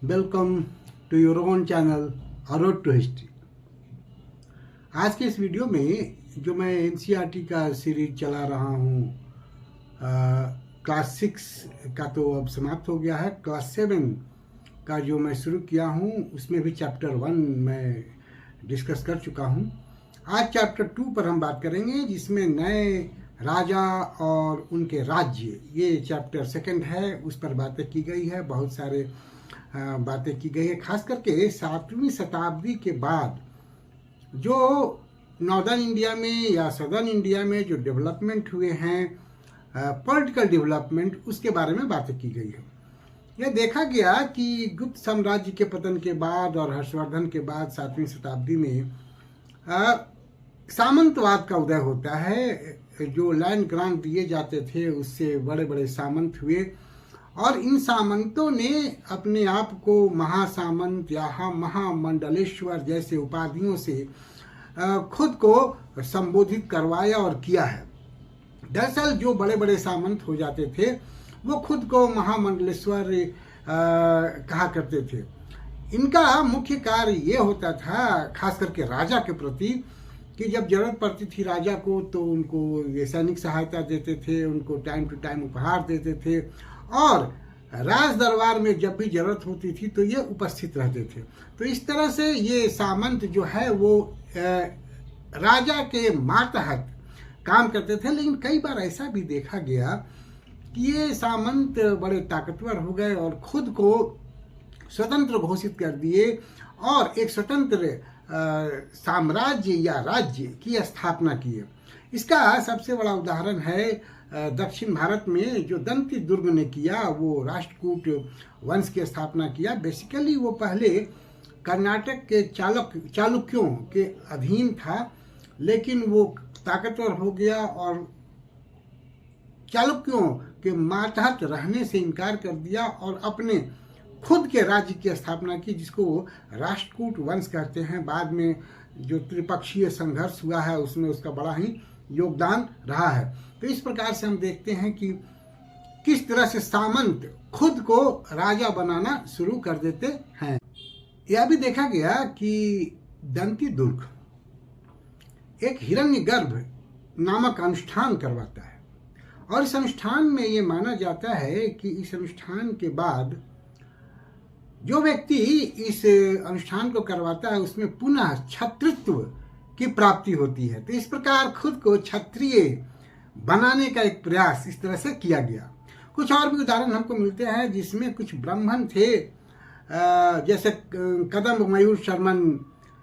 Welcome to your own channel a road to history. आज के इस वीडियो में जो मैं एनसीईआरटी का सीरीज चला रहा हूँ, क्लास 6 का तो अब समाप्त हो गया है। क्लास 7 का जो मैं शुरू किया हूँ उसमें भी चैप्टर 1 मैं डिस्कस कर चुका हूँ। आज चैप्टर 2 पर हम बात करेंगे, जिसमें नए राजा और उनके राज्य, ये चैप्टर 2 है, उस पर बातें की गई है। बहुत सारे बातें की गई है, खास करके 7वीं शताब्दी के बाद जो नॉर्दर्न इंडिया में या सदर्न इंडिया में जो डेवलपमेंट हुए हैं, पॉलिटिकल डेवलपमेंट, उसके बारे में बातें की गई है। यह देखा गया कि गुप्त साम्राज्य के पतन के बाद और हर्षवर्धन के बाद 7वीं शताब्दी में सामंतवाद का उदय होता है। जो लैंड ग्रांट दिए जाते थे उससे बड़े बड़े सामंत हुए और इन सामंतों ने अपने आप को महासामंत या महामंडलेश्वर जैसे उपाधियों से खुद को संबोधित करवाया और किया है। दरअसल जो बड़े बड़े सामंत हो जाते थे वो खुद को महामंडलेश्वर कहा करते थे। इनका मुख्य कार्य ये होता था, खास करके राजा के प्रति, कि जब जरूरत पड़ती थी राजा को तो उनको ये सैनिक सहायता देते थे, उनको टाइम टू टाइम उपहार देते थे और राज दरबार में जब भी जरूरत होती थी तो ये उपस्थित रहते थे। तो इस तरह से ये सामंत जो है वो राजा के मातहत काम करते थे। लेकिन कई बार ऐसा भी देखा गया कि ये सामंत बड़े ताकतवर हो गए और खुद को स्वतंत्र घोषित कर दिए और एक स्वतंत्र साम्राज्य या राज्य की स्थापना की है। इसका सबसे बड़ा उदाहरण है दक्षिण भारत में जो दंती दुर्ग ने किया। वो राष्ट्रकूट वंश की स्थापना किया। बेसिकली वो पहले कर्नाटक के चालुक्यों के अधीन था, लेकिन वो ताकतवर हो गया और चालुक्यों के मातहत रहने से इनकार कर दिया और अपने खुद के राज्य की स्थापना की, जिसको वो राष्ट्रकूट वंश कहते हैं। बाद में जो त्रिपक्षीय संघर्ष हुआ है उसमें उसका बड़ा ही योगदान रहा है। तो इस प्रकार से हम देखते हैं कि किस तरह से सामंत खुद को राजा बनाना शुरू कर देते हैं। यह भी देखा गया कि दंती दुर्ग एक हिरण्यगर्भ नामक अनुष्ठान करवाता है और इस अनुष्ठान में ये माना जाता है कि इस अनुष्ठान के बाद जो व्यक्ति इस अनुष्ठान को करवाता है उसमें पुनः क्षत्रित्व की प्राप्ति होती है। तो इस प्रकार खुद को क्षत्रिय बनाने का एक प्रयास इस तरह से किया गया। कुछ और भी उदाहरण हमको मिलते हैं जिसमें कुछ ब्राह्मण थे, जैसे कदम्ब मयूर शर्मन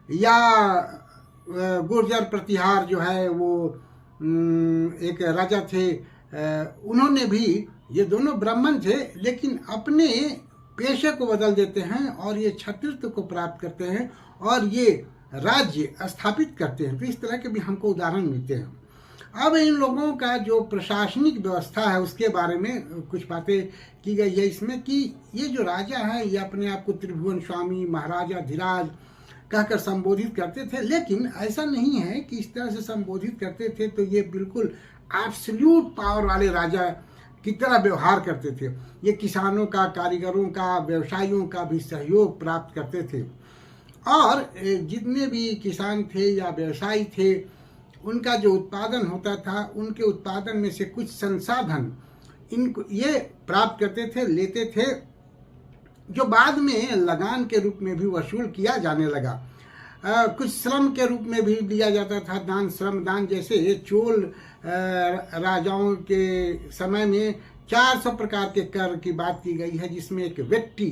या गुर्जर प्रतिहार जो है वो एक राजा थे। उन्होंने भी, ये दोनों ब्राह्मण थे लेकिन अपने पेशे को बदल देते हैं और ये क्षत्रित्व को प्राप्त करते हैं और ये राज्य स्थापित करते हैं। तो इस तरह के भी हमको उदाहरण मिलते हैं। अब इन लोगों का जो प्रशासनिक व्यवस्था है उसके बारे में कुछ बातें की गई है इसमें, कि ये जो राजा है ये अपने आप को त्रिभुवन स्वामी, महाराजा धीराज कहकर संबोधित करते थे। लेकिन ऐसा नहीं है कि इस तरह से संबोधित करते थे तो ये बिल्कुल एब्सोल्यूट पावर वाले राजा की तरह व्यवहार करते थे। ये किसानों का, कारीगरों का, व्यवसायियों का भी सहयोग प्राप्त करते थे और जितने भी किसान थे या व्यवसायी थे उनका जो उत्पादन होता था उनके उत्पादन में से कुछ संसाधन इनको ये प्राप्त करते थे, लेते थे, जो बाद में लगान के रूप में भी वसूल किया जाने लगा। कुछ श्रम के रूप में भी लिया जाता था, दान, श्रम दान। जैसे चोल राजाओं के समय में 400 प्रकार के कर की बात की गई है, जिसमें एक वेट्टी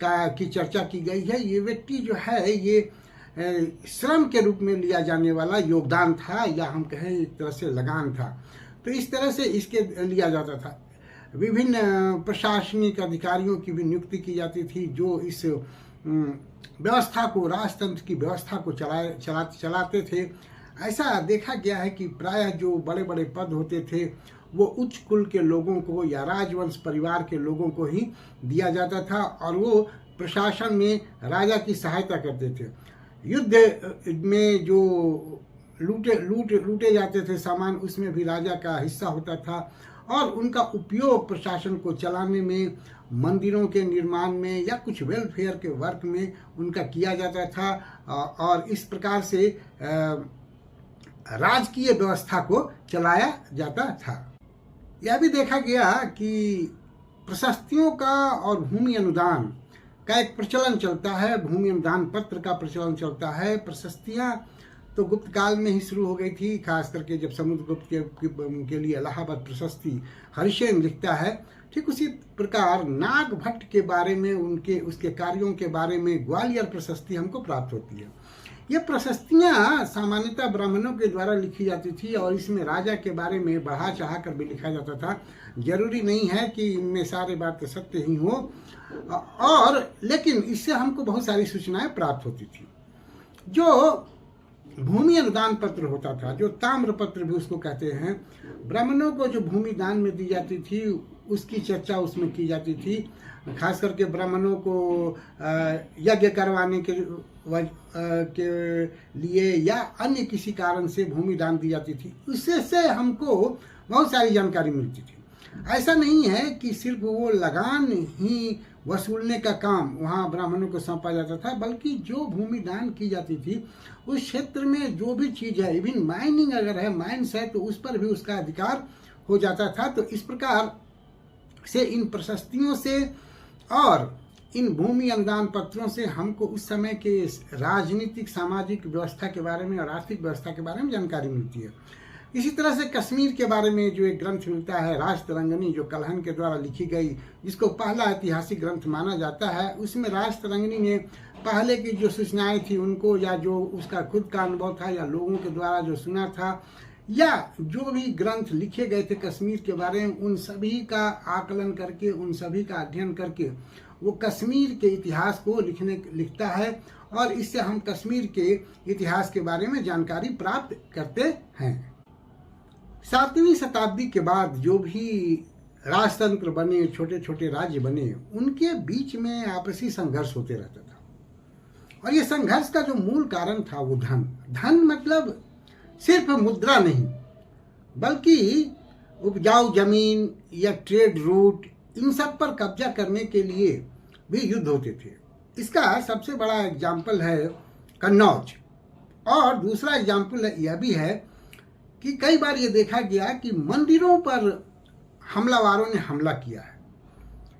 की चर्चा की गई है। ये वेट्टी जो है ये श्रम के रूप में लिया जाने वाला योगदान था, या हम कहें एक तरह से लगान था। तो इस तरह से इसके लिया जाता था। विभिन्न प्रशासनिक अधिकारियों की भी नियुक्ति की जाती थी जो इस व्यवस्था को, राजतंत्र की व्यवस्था को चलाते थे। ऐसा देखा गया है कि प्रायः जो बड़े बड़े पद होते थे वो उच्च कुल के लोगों को या राजवंश परिवार के लोगों को ही दिया जाता था और वो प्रशासन में राजा की सहायता करते थे। युद्ध में जो लूटे जाते थे सामान, उसमें भी राजा का हिस्सा होता था और उनका उपयोग प्रशासन को चलाने में, मंदिरों के निर्माण में या कुछ वेलफेयर के वर्क में उनका किया जाता था और इस प्रकार से राजकीय व्यवस्था को चलाया जाता था। यह भी देखा गया कि प्रशस्तियों का और भूमि अनुदान का एक प्रचलन चलता है, भूमि अनुदान पत्र का प्रचलन चलता है। प्रशस्तियां तो गुप्त काल में ही शुरू हो गई थी, खास करके जब समुद्रगुप्त के लिए इलाहाबाद प्रशस्ति हरिसेन लिखता है। ठीक उसी प्रकार नागभट्ट के बारे में, उसके कार्यों के बारे में ग्वालियर प्रशस्ति हमको प्राप्त होती है। ये प्रशस्तियां सामान्यतः ब्राह्मणों के द्वारा लिखी जाती थी और इसमें राजा के बारे में बढ़ा चढ़ा कर भी लिखा जाता था। जरूरी नहीं है कि इनमें सारे बात सत्य ही हो, और लेकिन इससे हमको बहुत सारी सूचनाएं प्राप्त होती थी। जो भूमि अनुदान पत्र होता था, जो ताम्र पत्र भी उसको कहते हैं, ब्राह्मणों को जो भूमि दान में दी जाती थी उसकी चर्चा उसमें की जाती थी। खास करके ब्राह्मणों को यज्ञ करवाने के लिए या अन्य किसी कारण से भूमि दान दी जाती थी, उससे हमको बहुत सारी जानकारी मिलती थी। ऐसा नहीं है कि सिर्फ वो लगान ही वसूलने का काम वहाँ ब्राह्मणों को सौंपा जाता था, बल्कि जो भूमि दान की जाती थी उस क्षेत्र में जो भी चीज़ है, इवन माइनिंग अगर है, माइंस है, तो उस पर भी उसका अधिकार हो जाता था। तो इस प्रकार से इन प्रशस्तियों से और इन भूमि अनुदान पत्रों से हमको उस समय के राजनीतिक सामाजिक व्यवस्था के बारे में और आर्थिक व्यवस्था के बारे में जानकारी मिलती है। इसी तरह से कश्मीर के बारे में जो एक ग्रंथ मिलता है, राजतरंगिणी, जो कलहन के द्वारा लिखी गई, जिसको पहला ऐतिहासिक ग्रंथ माना जाता है, उसमें राजतरंगिणी ने पहले की जो सूचनाएं थी उनको, या जो उसका खुद का अनुभव था या लोगों के द्वारा जो सुना था, या जो भी ग्रंथ लिखे गए थे कश्मीर के बारे में, उन सभी का आकलन करके, उन सभी का अध्ययन करके वो कश्मीर के इतिहास को लिखता है और इससे हम कश्मीर के इतिहास के बारे में जानकारी प्राप्त करते हैं। 7वीं शताब्दी के बाद जो भी राजतंत्र बने, छोटे छोटे राज्य बने, उनके बीच में आपसी संघर्ष होते रहता था। और ये संघर्ष का जो मूल कारण था वो धन मतलब सिर्फ मुद्रा नहीं, बल्कि उपजाऊ जमीन या ट्रेड रूट, इन सब पर कब्जा करने के लिए भी युद्ध होते थे। इसका सबसे बड़ा एग्जाम्पल है कन्नौज, और दूसरा एग्जाम्पल यह भी है कि कई बार ये देखा गया कि मंदिरों पर हमलावारों ने हमला किया है,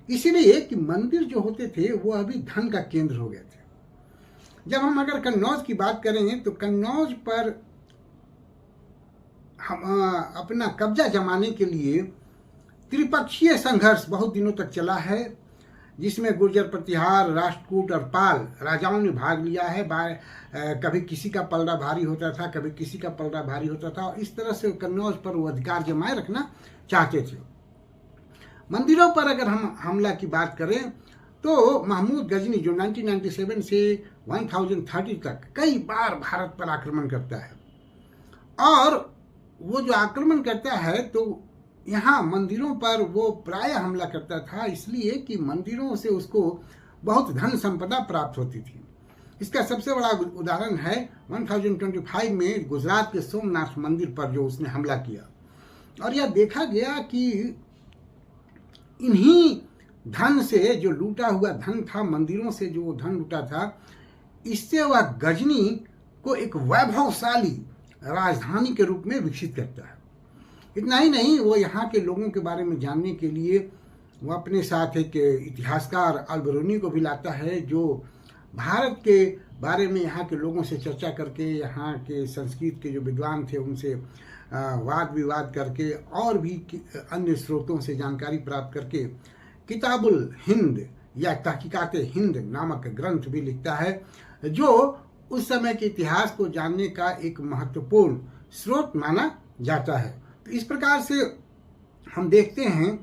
इसलिए कि मंदिर जो होते थे वो अभी धन का केंद्र हो गए थे। जब हम अगर कन्नौज की बात करें तो कन्नौज पर अपना कब्जा जमाने के लिए त्रिपक्षीय संघर्ष बहुत दिनों तक चला है, जिसमें गुर्जर, प्रतिहार, राष्ट्रकूट और पाल राजाओं ने भाग लिया है। कभी किसी का पलड़ा भारी होता था, कभी किसी का पलड़ा भारी होता था, और इस तरह से कन्नौज पर वो अधिकार जमाए रखना चाहते थे। मंदिरों पर अगर हम हमला की बात करें तो महमूद गजनी, जो 1997 से 1030 तक कई बार भारत पर आक्रमण करता है, और वो जो आक्रमण करता है तो यहाँ मंदिरों पर वो प्राय हमला करता था, इसलिए कि मंदिरों से उसको बहुत धन संपदा प्राप्त होती थी। इसका सबसे बड़ा उदाहरण है 1025 में गुजरात के सोमनाथ मंदिर पर जो उसने हमला किया, और यह देखा गया कि इन्हीं धन से, जो लूटा हुआ धन था, मंदिरों से जो धन लूटा था, इससे वह गजनी को एक वैभवशाली राजधानी के रूप में विकसित करता है। इतना ही नहीं, वो यहाँ के लोगों के बारे में जानने के लिए वो अपने साथ एक इतिहासकार अल-बिरूनी को भी लाता है, जो भारत के बारे में यहाँ के लोगों से चर्चा करके, यहाँ के संस्कृत के जो विद्वान थे उनसे वाद विवाद करके और भी अन्य स्रोतों से जानकारी प्राप्त करके किताबुल हिंद या तहकीकात हिंद नामक ग्रंथ भी लिखता है, जो उस समय के इतिहास को जानने का एक महत्वपूर्ण स्रोत माना जाता है। तो इस प्रकार से हम देखते हैं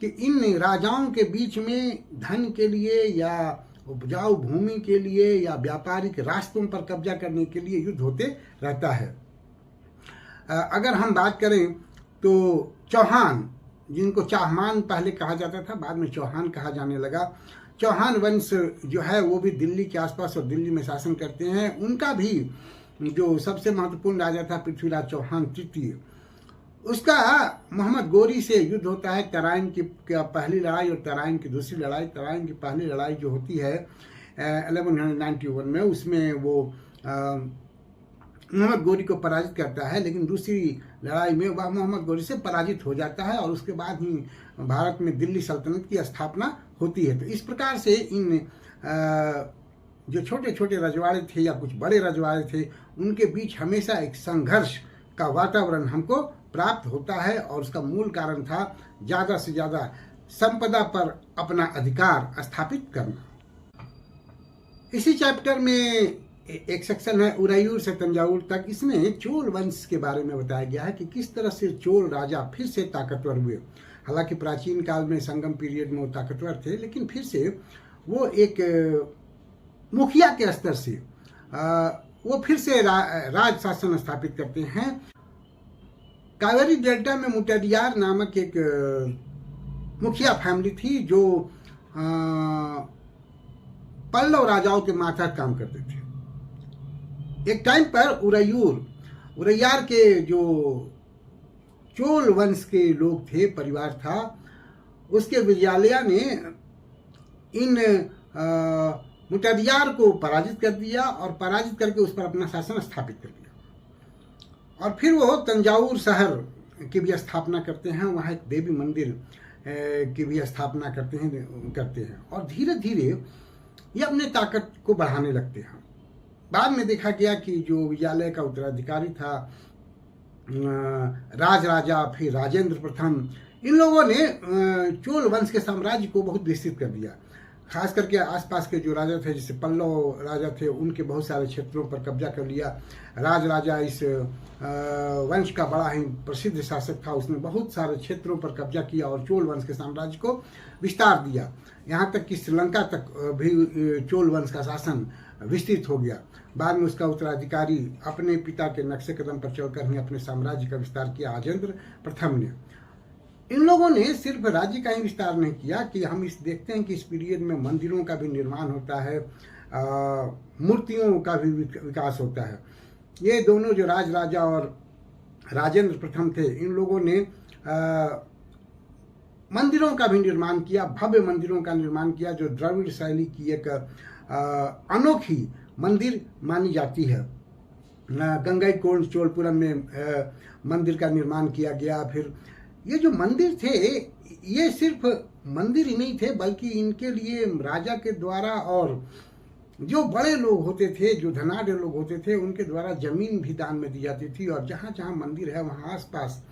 कि इन राजाओं के बीच में धन के लिए या उपजाऊ भूमि के लिए या व्यापारिक रास्तों पर कब्जा करने के लिए युद्ध होते रहता है। अगर हम बात करें तो चौहान, जिनको चाहमान पहले कहा जाता था, बाद में चौहान कहा जाने लगा, चौहान वंश जो है वो भी दिल्ली के आसपास और दिल्ली में शासन करते हैं। उनका भी जो सबसे महत्वपूर्ण राजा था पृथ्वीराज चौहान तृतीय, उसका मोहम्मद गोरी से युद्ध होता है। तराइन की पहली लड़ाई और तराइन की दूसरी लड़ाई। तराइन की पहली लड़ाई जो होती है 1191 में, उसमें वो मोहम्मद गोरी को पराजित करता है, लेकिन दूसरी लड़ाई में वह मोहम्मद गोरी से पराजित हो जाता है और उसके बाद ही भारत में दिल्ली सल्तनत की स्थापना होती है। तो इस प्रकार से इन जो छोटे छोटे रजवाड़े थे या कुछ बड़े रजवाड़े थे, उनके बीच हमेशा एक संघर्ष का वातावरण हमको प्राप्त होता है और उसका मूल कारण था ज़्यादा से ज़्यादा संपदा पर अपना अधिकार स्थापित करना। इसी चैप्टर में एक सेक्शन है उरैयूर से तंजावुर तक। इसमें चोल वंश के बारे में बताया गया है कि किस तरह से चोल राजा फिर से ताकतवर हुए। हालांकि प्राचीन काल में संगम पीरियड में वो ताकतवर थे, लेकिन फिर से वो एक मुखिया के स्तर से वो फिर से राज शासन स्थापित करते हैं। कावेरी डेल्टा में मुटरियार नामक एक मुखिया फैमिली थी जो पल्लव राजाओं के मातहत काम करते थे। एक टाइम पर उरैयार के जो चोल वंश के लोग थे, परिवार था, उसके विजयालया ने इन मुटरियार को पराजित कर दिया और पराजित करके उस पर अपना शासन स्थापित कर दिया। और फिर वो तंजावुर शहर की भी स्थापना करते हैं, वहाँ एक देवी मंदिर की भी स्थापना करते हैं और धीरे धीरे ये अपने ताकत को बढ़ाने लगते हैं। बाद में देखा गया कि जो विजयालय का उत्तराधिकारी था राजा फिर राजेंद्र प्रथम, इन लोगों ने चोल वंश के साम्राज्य को बहुत विस्तृत कर दिया। खास करके आसपास के जो राजा थे, जैसे पल्लव राजा थे, उनके बहुत सारे क्षेत्रों पर कब्जा कर लिया। राजा इस वंश का बड़ा ही प्रसिद्ध शासक था, उसने बहुत सारे क्षेत्रों पर कब्जा किया और चोल वंश के साम्राज्य को विस्तार दिया। यहाँ तक कि श्रीलंका तक भी चोल वंश का शासन विस्तृत हो गया। बाद में उसका उत्तराधिकारी अपने पिता के नक्शे कदम पर चलकर ही अपने साम्राज्य का विस्तार किया, राजेंद्र प्रथम ने। इन लोगों ने सिर्फ राज्य का ही विस्तार नहीं किया कि हम इस देखते हैं कि इस पीरियड में मंदिरों का भी निर्माण होता है, मूर्तियों का भी विकास होता है। ये दोनों जो राजा और राजेंद्र प्रथम थे, इन लोगों ने मंदिरों का भी निर्माण किया, भव्य मंदिरों का निर्माण किया, जो द्रविड़ शैली की एक अनोखी मंदिर मानी जाती है। गंगईकोंड चोलपुरम में मंदिर का निर्माण किया गया। फिर ये जो मंदिर थे, ये सिर्फ मंदिर ही नहीं थे, बल्कि इनके लिए राजा के द्वारा और जो बड़े लोग होते थे, जो धनाढ़ लोग होते थे, उनके द्वारा जमीन भी दान में दी जाती थी। और जहाँ जहाँ मंदिर है वहाँ आसपास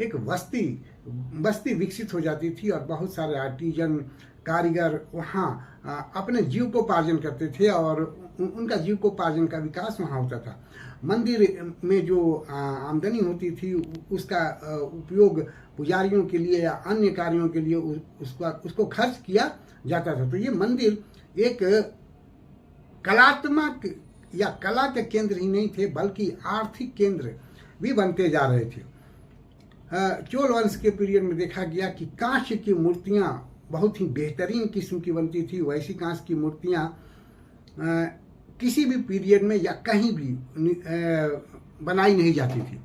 एक बस्ती विकसित हो जाती थी और बहुत सारे आर्टिजन कारीगर वहाँ अपने जीविकोपार्जन करते थे और उनका जीविकोपार्जन का विकास वहाँ होता था। मंदिर में जो आमदनी होती थी उसका उपयोग पुजारियों के लिए या अन्य कार्यों के लिए उसको खर्च किया जाता था। तो ये मंदिर एक कलात्मक या कला के केंद्र ही नहीं थे, बल्कि आर्थिक केंद्र भी बनते जा रहे थे। चोल वंश के पीरियड में देखा गया कि कांस्य की मूर्तियाँ बहुत ही बेहतरीन किस्म की बनती थी। वैसी कांस्य की मूर्तियाँ किसी भी पीरियड में या कहीं भी बनाई नहीं जाती थी।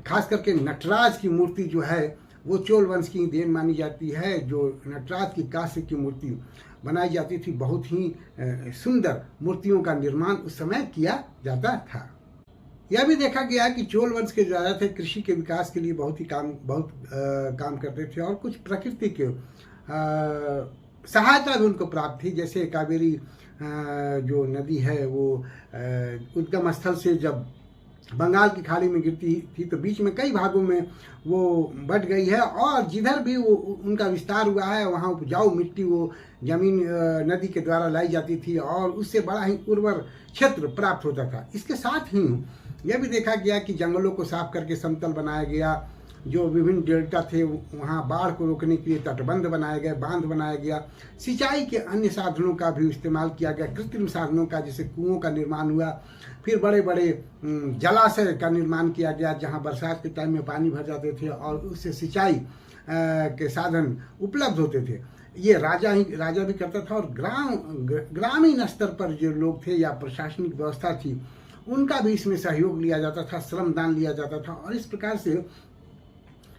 खास करके नटराज की मूर्ति जो है वो चोल वंश की देन मानी जाती है। जो नटराज की कांस्य की मूर्ति बनाई जाती थी, बहुत ही सुंदर मूर्तियों का निर्माण उस समय किया जाता था। यह भी देखा गया कि चोल वंश के जो राजा थे कृषि के विकास के लिए बहुत काम करते थे और कुछ प्रकृति के सहायता भी उनको प्राप्त थी। जैसे कावेरी जो नदी है वो उद्गम स्थल से जब बंगाल की खाड़ी में गिरती थी तो बीच में कई भागों में वो बढ़ गई है और जिधर भी वो उनका विस्तार हुआ है वहाँ उपजाऊ मिट्टी वो जमीन नदी के द्वारा लाई जाती थी और उससे बड़ा ही उर्वर क्षेत्र प्राप्त होता था। इसके साथ ही यह भी देखा गया कि जंगलों को साफ करके समतल बनाया गया। जो विभिन्न डेल्टा थे वहाँ बाढ़ को रोकने के लिए तटबंध बनाए गए, बांध बनाया गया। सिंचाई के अन्य साधनों का भी इस्तेमाल किया गया, कृत्रिम साधनों का, जैसे कुओं का निर्माण हुआ। फिर बड़े बड़े जलाशय का निर्माण किया गया जहाँ बरसात के टाइम में पानी भर जाते थे और उससे सिंचाई के साधन उपलब्ध होते थे। ये राजा भी करता था और ग्रामीण स्तर पर जो लोग थे या प्रशासनिक व्यवस्था थी उनका भी इसमें सहयोग लिया जाता था, श्रमदान लिया जाता था। और इस प्रकार से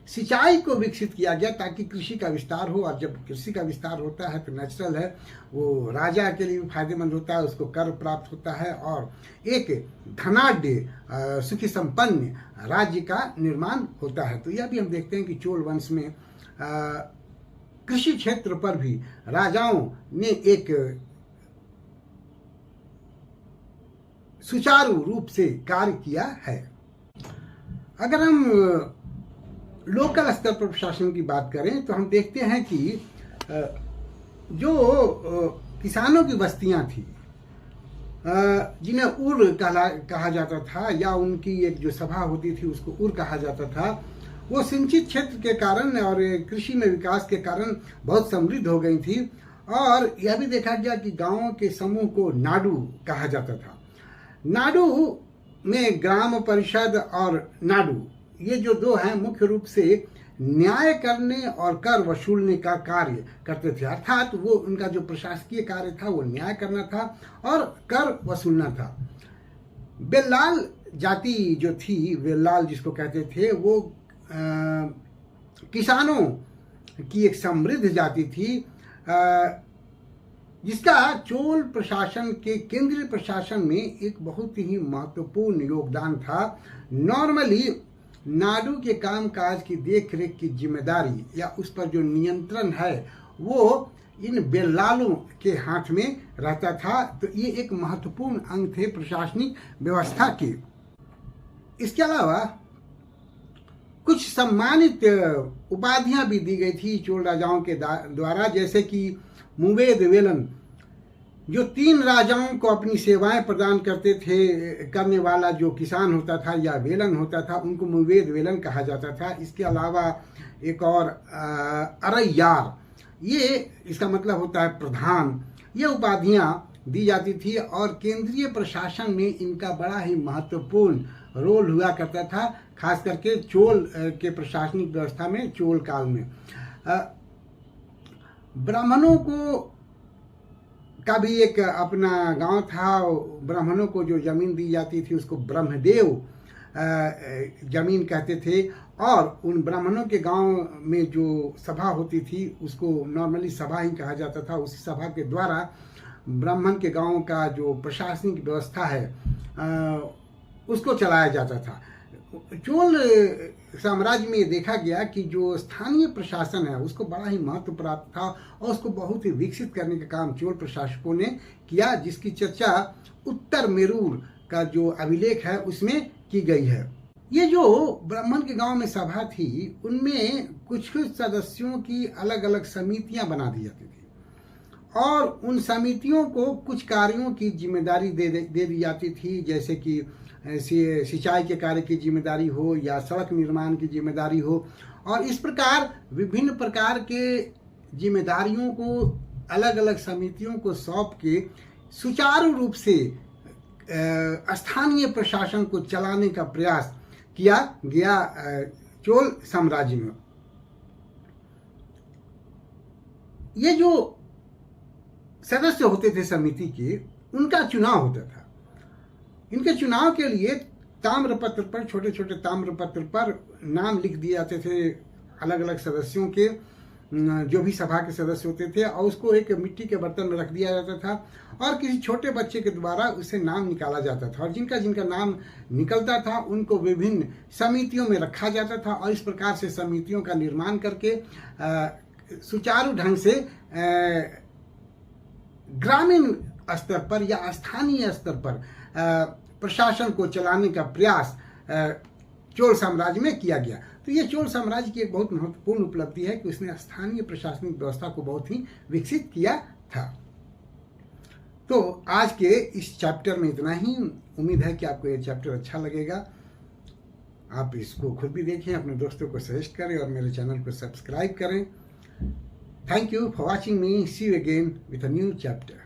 सिंचाई को विकसित किया गया ताकि कृषि का विस्तार हो, और जब कृषि का विस्तार होता है तो नेचुरल है वो राजा के लिए भी फायदेमंद होता है, उसको कर प्राप्त होता है और एक धनाढ्य सुखी संपन्न राज्य का निर्माण होता है। तो यह भी हम देखते हैं कि चोल वंश में कृषि क्षेत्र पर भी राजाओं ने एक सुचारू रूप से कार्य किया है। अगर हम लोकल स्तर पर प्रशासन की बात करें तो हम देखते हैं कि जो किसानों की बस्तियां थी जिन्हें उर कहा जाता था, या उनकी एक जो सभा होती थी उसको उर कहा जाता था, वो सिंचित क्षेत्र के कारण और कृषि में विकास के कारण बहुत समृद्ध हो गई थी। और यह भी देखा गया कि गांवों के समूह को नाडु कहा जाता था। नाडु में ग्राम परिषद और नाडु, ये जो दो हैं, मुख्य रूप से न्याय करने और कर वसूलने का कार्य करते थे। अर्थात वो उनका जो प्रशासकीय कार्य था वो न्याय करना था और कर वसूलना था। बेल्लाल जाति जो थी, बेल्लाल जिसको कहते थे, वो किसानों की एक समृद्ध जाति थी जिसका चोल प्रशासन के केंद्रीय प्रशासन में एक बहुत ही महत्वपूर्ण योगदान था। नॉर्मली नाडु के कामकाज की देखरेख की जिम्मेदारी या उस पर जो नियंत्रण है वो इन बेल्लालों के हाथ में रहता था। तो ये एक महत्वपूर्ण अंग थे प्रशासनिक व्यवस्था के। इसके अलावा कुछ सम्मानित उपाधियां भी दी गई थी चोल राजाओं के द्वारा, जैसे कि मुवेद वेलन, जो 3 राजाओं को अपनी सेवाएं प्रदान करने वाला जो किसान होता था या वेलन होता था, उनको मुवेद वेलन कहा जाता था। इसके अलावा एक और अरैयार, ये इसका मतलब होता है प्रधान, ये उपाधियां दी जाती थी और केंद्रीय प्रशासन में इनका बड़ा ही महत्वपूर्ण रोल हुआ करता था, खास करके चोल के प्रशासनिक व्यवस्था में चोल काल में। ब्राह्मणों को का भी एक अपना गांव था। ब्राह्मणों को जो जमीन दी जाती थी उसको ब्रह्मदेव जमीन कहते थे, और उन ब्राह्मणों के गांव में जो सभा होती थी उसको नॉर्मली सभा ही कहा जाता था। उसी सभा के द्वारा ब्राह्मण के गांव का जो प्रशासनिक व्यवस्था है उसको चलाया जाता था। चोल साम्राज्य में देखा गया कि जो स्थानीय प्रशासन है उसको बड़ा ही महत्व प्राप्त था और उसको बहुत ही विकसित करने का काम चोल प्रशासकों ने किया, जिसकी चर्चा उत्तर मेरूर का जो अभिलेख है उसमें की गई है। ये जो ब्राह्मण के गांव में सभा थी उनमें कुछ कुछ सदस्यों की अलग अलग समितियां बना दी जाती थी और उन समितियों को कुछ कार्यों की जिम्मेदारी दे दी जाती थी, जैसे कि सिंचाई के कार्य की जिम्मेदारी हो या सड़क निर्माण की जिम्मेदारी हो। और इस प्रकार विभिन्न प्रकार के जिम्मेदारियों को अलग अलग समितियों को सौंप के सुचारू रूप से स्थानीय प्रशासन को चलाने का प्रयास किया गया चोल साम्राज्य में। ये जो सदस्य होते थे समिति के, उनका चुनाव होता था। इनके चुनाव के लिए ताम्रपत्र पर, छोटे छोटे ताम्रपत्र पर नाम लिख दिए जाते थे अलग अलग सदस्यों के, जो भी सभा के सदस्य होते थे, और उसको एक मिट्टी के बर्तन में रख दिया जाता था और किसी छोटे बच्चे के द्वारा उसे नाम निकाला जाता था और जिनका जिनका नाम निकलता था उनको विभिन्न समितियों में रखा जाता था और इस प्रकार से समितियों का निर्माण करके सुचारू ढंग से ग्रामीण स्तर पर या स्थानीय स्तर पर प्रशासन को चलाने का प्रयास चोल साम्राज्य में किया गया। तो ये चोल साम्राज्य की एक बहुत महत्वपूर्ण उपलब्धि है कि उसने स्थानीय प्रशासनिक व्यवस्था को बहुत ही विकसित किया था। तो आज के इस चैप्टर में इतना ही। उम्मीद है कि आपको ये चैप्टर अच्छा लगेगा। आप इसको खुद भी देखें, अपने दोस्तों को सजेस्ट करें और मेरे चैनल को सब्सक्राइब करें। Thank you for watching me. See you again with a new chapter.